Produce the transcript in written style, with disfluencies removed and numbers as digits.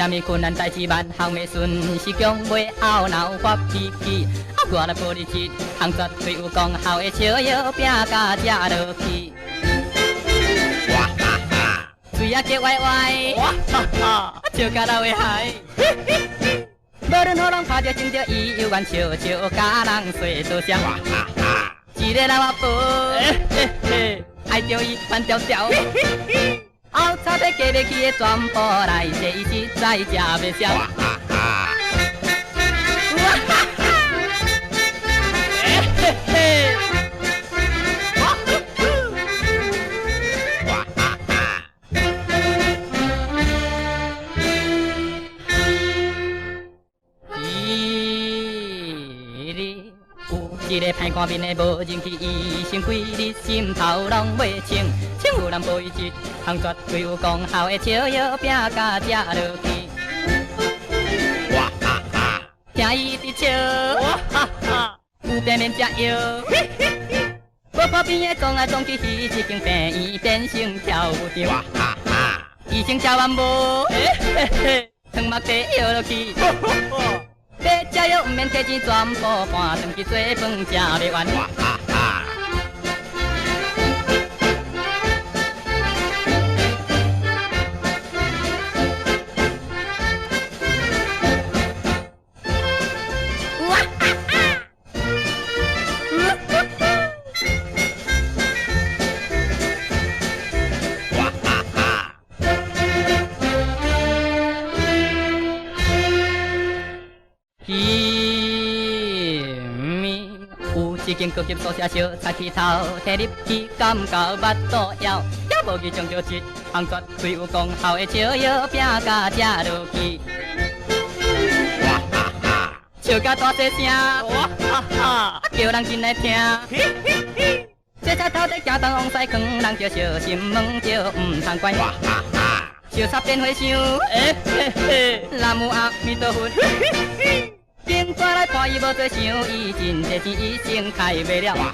啥物困难代志万行袂顺，是强袂懊恼发脾气。我来保你一项绝对有功效的笑药饼甲食落去。哇哈哈，嘴啊结歪歪，哇哈哈，笑甲老的嗨。无论何人拍着情着伊，有缘笑笑甲人说多声。哇哈哈，一个老阿婆，爱着伊慢条条。后差要加袂起的全部来坐，伊实在食袂消。哇哈哈，哇哈哈，嘿嘿，哇哈哈，有一个歹看面的无人气，医生规日心头拢袂清，请有人陪伊一项绝对有功效的笑药饼甲食落去。哇哈哈，听伊伫笑，哇哈哈，有病免食药。无旁边的撞来撞去，迄一间病院变成跳舞场。哇哈哈，医生吃完无，汤嘛地摇落去。要食药毋免摕钱，全部搬转去做饭食袂完。哇哈哈，哇哈哈，哇哈哈，有一间高级宿舍小菜起头，摕入去感觉腹肚枵，也无去种着一项绝对有功效的笑药饼甲食落去。哇哈哈，笑甲大细声，哇哈哈，叫人进来听。这菜头在行东往西扛，人着小心问着唔通怪。哇哈哈，烧插变花香，南无阿弥陀佛。警官来看伊无做想，伊真济钱医生开袂了。